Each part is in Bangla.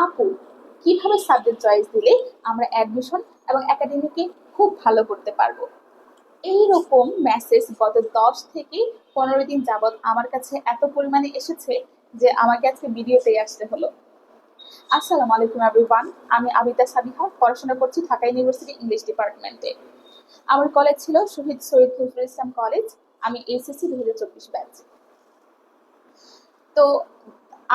আপু, কিভাবে সাবজেক্ট চয়েস দিলে আমরা অ্যাডমিশন এবং একাডেমিকে খুব ভালো করতে পারবো? এইরকম মেসেজ গত 10 থেকে 15 দিন যাবৎ আমার কাছে এত পরিমাণে এসেছে যে আমাকে আজকে ভিডিওতেই আসতে হলো। আসসালামু আলাইকুম এভরিওয়ান, আমি আবিদা সাবিহা, পড়াশোনা করছি ঢাকা ইউনিভার্সিটি ইংলিশ ডিপার্টমেন্টে। আমার কলেজ ছিল শহীদ সৈয়দ নজরুল ইসলাম কলেজ। আমি এইচএসসি 2024 ব্যাচ। তো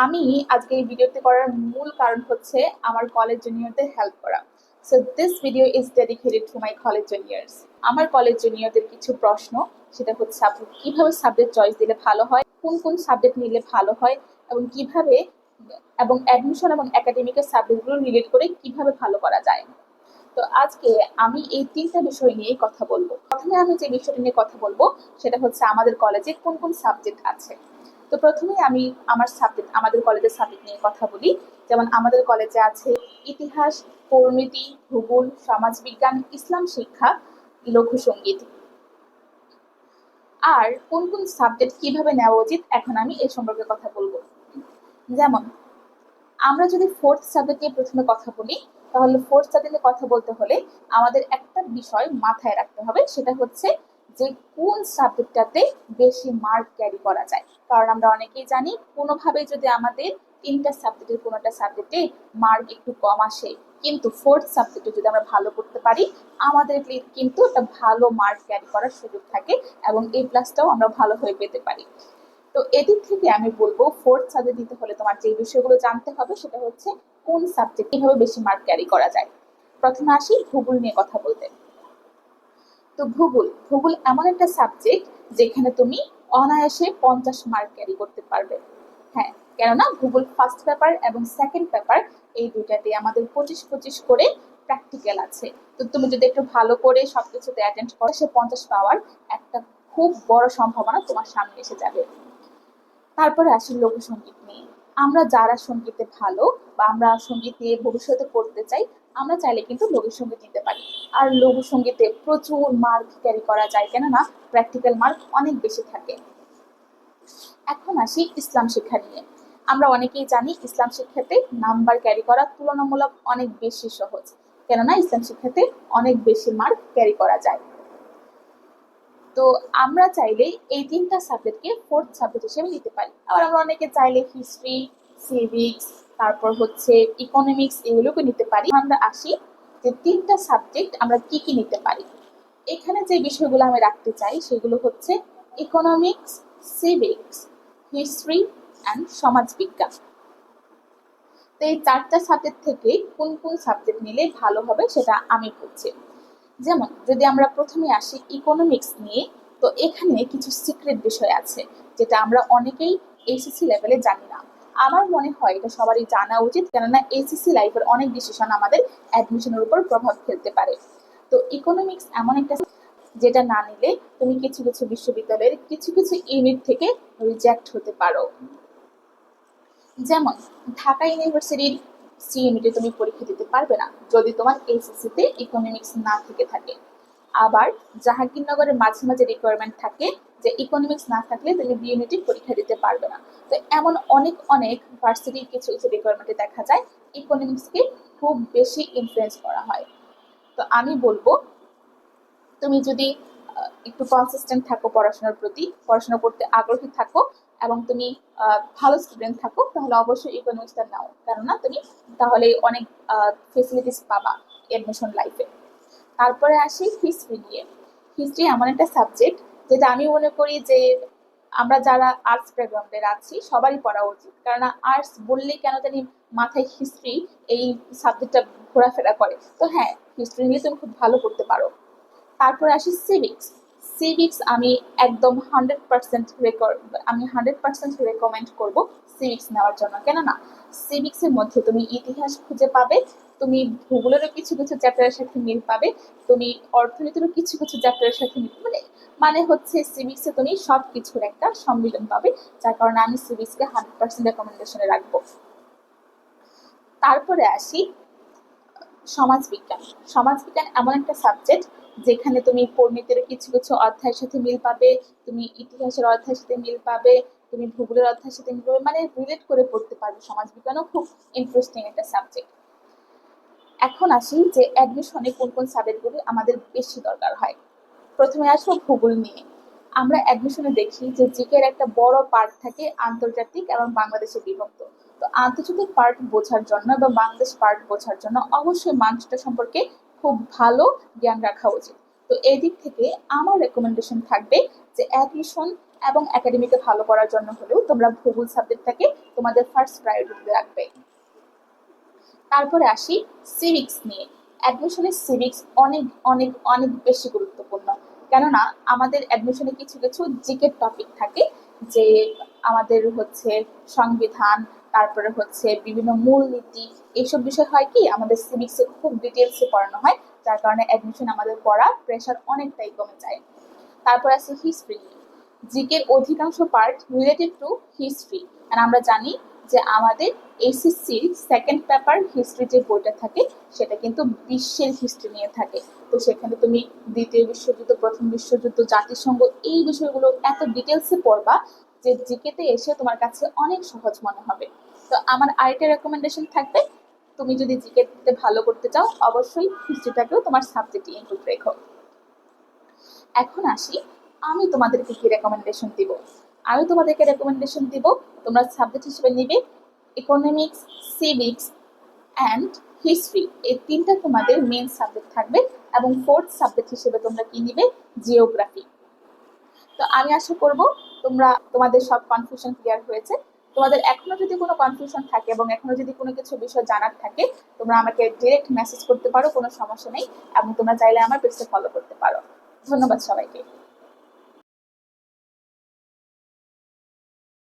আমি আজকে এই ভিডিওতে করার মূল কারণ হচ্ছে আমার কলেজ জুনিয়রদের হেল্প করা। So this video is dedicated to my college juniors. আমার কলেজ জুনিয়রদের কিছু প্রশ্ন, সেটা হচ্ছে আপু কিভাবে সাবজেক্ট চয়েস দিলে ভালো হয়, কোন কোন সাবজেক্ট নিলে ভালো হয়, এবং কিভাবে এবং অ্যাডমিশন এবং একাডেমিকের সাবজেক্টগুলো রিলেট করে কিভাবে ভালো করা যায়। তো আজকে আমি এই 3টা বিষয় নিয়ে কথা বলবো। প্রথমে আমি যে বিষয়টা নিয়ে কথা বলবো সেটা হচ্ছে আমাদের কলেজে কোন কোন সাবজেক্ট আছে। তো প্রথমেই আমি আমাদের কলেজের সাবজেক্ট নিয়ে কথা বলি। যেমন আমাদের কলেজে আছে ইতিহাস, পরিমিতি, ভূগোল, সমাজবিজ্ঞান, ইসলাম শিক্ষা, লোকসঙ্গীত। আর কোন কোন সাবজেক্ট কিভাবে নেওয়া উচিত এখন আমি এই সম্পর্কে কথা বলবো। যেমন আমরা যদি ফোর্থ সাবজেক্ট নিয়ে প্রথমে কথা বলি, তাহলে ফোর্থ সাবজেক্টে কথা বলতে হলে আমাদের একটা বিষয় মাথায় রাখতে হবে, সেটা হচ্ছে যে কোন সাবজেক্টটাতে বেশি মার্ক ক্যারি করা যায়। কারণ আমরা অনেকেই জানি কোনোভাবে যদি আমাদের 3টা সাবজেক্টের কোনো একটা সাবজেক্টে মার্ক একটু কম আসে, কিন্তু ফোর্থ সাবজেক্টে যদি আমরা ভালো করতে পারি, আমাদের কিন্তু একটা ভালো মার্ক ক্যারি করার সুযোগ থাকে এবং এই প্লাসটাও আমরা ভালো হয়ে পেতে পারি। তো এদিক থেকে আমি বলবো ফোর্থ সাবজেক্ট দিতে হলে তোমার যে বিষয়গুলো জানতে হবে সেটা হচ্ছে কোন সাবজেক্ট কিভাবে বেশি মার্ক ক্যারি করা যায়। প্রথমে আসি ভূগোল নিয়ে কথা বলতে। তো ভূগোল ভূগোল এমন একটা সাবজেক্ট যেখানে তুমি অনায়াসে 50 মার্ক ক্যারি করতে পারবে। হ্যাঁ, কেননা ভূগোল ফার্স্ট পেপার এবং সেকেন্ড পেপার এই দুইটাতে আমাদের 25-25 করে প্র্যাকটিক্যাল আছে। তো তুমি যদি একটু ভালো করে সবকিছুতে অ্যাটেন্ড করো, সে 50 পাওয়ার একটা খুব বড় সম্ভাবনা তোমার সামনে এসে যাবে। তারপরে আসি লোকসঙ্গীত নিয়ে। আমরা যারা সঙ্গীতে ভালো বা আমরা সঙ্গীত নিয়ে ভবিষ্যতে করতে চাই, আমরা চাইলে কিন্তু লোকসঙ্গীত নিতে পারি। আর লোকসঙ্গীতে প্রচুর মার্ক ক্যারি করা যায়, কেননা প্র্যাকটিক্যাল মার্ক অনেক বেশি থাকে। এখন আসি ইসলাম শিক্ষা নিয়ে। আমরা অনেকেই জানি ইসলাম শিক্ষাতে নাম্বার ক্যারি করা তুলনামূলক অনেক বেশি সহজ, কেননা ইসলাম শিক্ষাতে অনেক বেশি মার্ক ক্যারি করা যায়। তো আমরা চাইলে এই 3টা সাবজেক্টকে ফোর্থ সাবজেক্ট হিসেবে নিতে পারি। আবার আমরা অনেকে চাইলে হিস্ট্রি, সিভিক্স, তারপর হচ্ছে ইকোনমিক্স এগুলোকে নিতে পারি। আমরা আসি যে 3টা সাবজেক্ট আমরা কি কি নিতে পারি। এখানে যে বিষয়গুলো আমি রাখতে চাই সেগুলো হচ্ছে ইকোনমিক্স, সিভিক্স, হিস্ট্রি অ্যান্ড সমাজবিজ্ঞান। তো এই 4টা সাবজেক্ট থেকে কোন কোন সাবজেক্ট নিলে ভালো হবে সেটা আমি বলছি। যেমন যদি আমরা প্রথমে আসি ইকোনমিক্স নিয়ে, তো এখানে কিছু সিক্রেট বিষয় আছে যেটা আমরা অনেকেই এইচএসসি লেভেলে জানি না। আমার মনে হয় এটা সবারই জানা উচিত, কেননা এইচএসসি লাইফের অনেক ডিসিশন আমাদের অ্যাডমিশনের উপর প্রভাব ফেলতে পারে। তো ইকোনমিক্স এমন একটা যেটা না নিলে তুমি কিছু কিছু বিশ্ববিদ্যালয়ের কিছু কিছু ইউনিট থেকে রিজেক্ট হতে পারো। যেমন ঢাকা ইউনিভার্সিটির সি ইউনিটে তুমি পরীক্ষা দিতে পারবে না যদি তোমার এইচএসসিতে ইকোনমিক্স না থেকে থাকে। আবার জাহাঙ্গীরনগরের মাঝে মাঝে রিকোয়ারমেন্ট থাকে যে ইকোনমিক্স না থাকলে তুমি বি ইউনিটে পরীক্ষা দিতে পারবে না। তো এমন অনেক অনেক ভার্সিটির কিছু কিছু রিকোয়ারমেন্টে দেখা যায় ইকোনমিক্সকে খুব বেশি ইনফ্লুয়েন্স করা হয়। তো আমি বলবো তুমি যদি একটু কনসিস্টেন্ট থাকো পড়াশোনার প্রতি, পড়াশোনা করতে আগ্রহী থাকো এবং তুমি ভালো স্টুডেন্ট থাকো, তাহলে অবশ্যই ইকোনমিক্সটা নাও, কেননা তুমি তাহলে অনেক ফেসিলিটিস পাবা এডমিশন লাইফে। তারপরে আসি হিস্ট্রি নিয়ে। হিস্ট্রি এমন একটা সাবজেক্ট যেটা আমি মনে করি যে আমরা যারা আর্টস ব্যাকগ্রাউন্ডের আছি সবারই পড়া উচিত, কেননা আর্টস বললেই কেন জানি মাথায় হিস্ট্রি এই সাবজেক্টটা ঘোরাফেরা করে। তো হ্যাঁ, হিস্ট্রি নিয়ে তুমি খুব ভালো করতে পারো। তারপরে আসি সিভিক্স। সিভিক্স আমি একদম 100% রেকমেন্ড করব সিভিক্স নেওয়ার জন্য, কেননা সিভিক্সের মধ্যে তুমি ইতিহাস খুঁজে পাবে, তুমি ভূগোলেরও কিছু কিছু চ্যাপ্টারের সাথে মিল পাবে, তুমি অর্থনীতিরও কিছু কিছু চ্যাপ্টারের সাথে মিল মানে মানে হচ্ছে সিভিক্সে তুমি সব কিছুর একটা সম্মিলন পাবে, যার কারণে আমি সিভিক্সকে 100% রেকমেন্ডেশনে রাখবো। তারপরে আসি সমাজবিজ্ঞান। সমাজবিজ্ঞান এমন একটা সাবজেক্ট যেখানে তুমি পরিমিতির কিছু কিছু অধ্যায়ের সাথে মিল পাবে, তুমি ইতিহাসের অধ্যায়ের সাথে মিল পাবে, তুমি ভূগোলের অধ্যায়ের সাথে কিভাবে মানে রিলেট করে পড়তে পারবে। সমাজবিজ্ঞানও খুব ইন্টারেস্টিং একটা সাবজেক্ট। এখন আসি যে অ্যাডমিশনে কোন কোন সাবজেক্টগুলি আমাদের বেশি দরকার হয়। প্রথমে আসবো ভূগোল নিয়ে। আমরা অ্যাডমিশনে দেখি যে জিকের একটা বড় পার্ট থাকে আন্তর্জাতিক এবং বাংলাদেশে বিভক্ত। তো আন্তর্জাতিক পার্ট বোঝার জন্য এবং বাংলাদেশ পার্ট বোঝার জন্য অবশ্যই মানচিত্র সম্পর্কে খুব ভালো জ্ঞান রাখা উচিত। তো এই দিক থেকে আমার রেকমেন্ডেশন থাকবে যে অ্যাডমিশন এবং একাডেমিকে ভালো করার জন্য হলেও তোমরা ভূগোল সাবজেক্টটাকে তোমাদের ফার্স্ট প্রায়োরিটিতে রাখবে। তারপরে আসি সিভিক্স নিয়ে। অ্যাডমিশনে সিভিক্স অনেক অনেক অনেক বেশি গুরুত্বপূর্ণ, কেননা আমাদের অ্যাডমিশনে কিছু কিছু জিকে টপিক থাকে, যে আমাদের হচ্ছে সংবিধান, তারপরে হচ্ছে বিভিন্ন মূলনীতি, এইসব বিষয় হয় কি আমাদের সিভিক্সে খুব ডিটেলসে পড়ানো হয়, যার কারণে অ্যাডমিশন আমাদের পড়া প্রেশার অনেকটাই কমে যায়। তারপর আছে হিস্ট্রি। জিকের অধিকাংশ পার্ট রিলেটেড টু হিস্ট্রি। আর আমরা জানি যে আমাদের এইচএসসির সেকেন্ড পেপার হিস্ট্রি যে বইটা থাকে সেটা কিন্তু বিশ্বের হিস্ট্রি নিয়ে থাকে। তো সেখানে তুমি দ্বিতীয় বিশ্বযুদ্ধ, প্রথম বিশ্বযুদ্ধ, জাতিসংঘ, এই বিষয়গুলো এত ডিটেলসে পড়বা যে জিকেতে এসে তোমার কাছে অনেক সহজ মনে হবে। তো আমার আরেকটা রেকমেন্ডেশন থাকবে, তুমি যদি জিকেতে ভালো করতে চাও অবশ্যই হিস্ট্রিটাকেও তোমার সাবজেক্টে ইনক্লুড রেখো। এখন আসি আমি তোমাদেরকে কি রেকমেন্ডেশন দিব। আমি তোমাদেরকে রেকমেন্ডেশন দিব তোমরা সাবজেক্ট হিসেবে নিবে ইকোনমিক্স, সিভিক্স অ্যান্ড হিস্ট্রি। এই তিনটা তোমাদের মেন সাবজেক্ট থাকবে, এবং ফোর্থ সাবজেক্ট হিসেবে তোমরা কি নিবে, জিওগ্রাফি। তো আমি আশা করব তোমাদের সব কনফিউশন ক্লিয়ার হয়েছে। তোমাদের এখনো যদি কোনো কনফিউশন থাকে এবং এখনো যদি কোনো কিছু বিষয় জানার থাকে, তোমরা আমাকে ডিরেক্ট মেসেজ করতে পারো, কোনো সমস্যা নেই, এবং তোমরা চাইলে আমার পেজটা ফলো করতে পারো। ধন্যবাদ সবাইকে।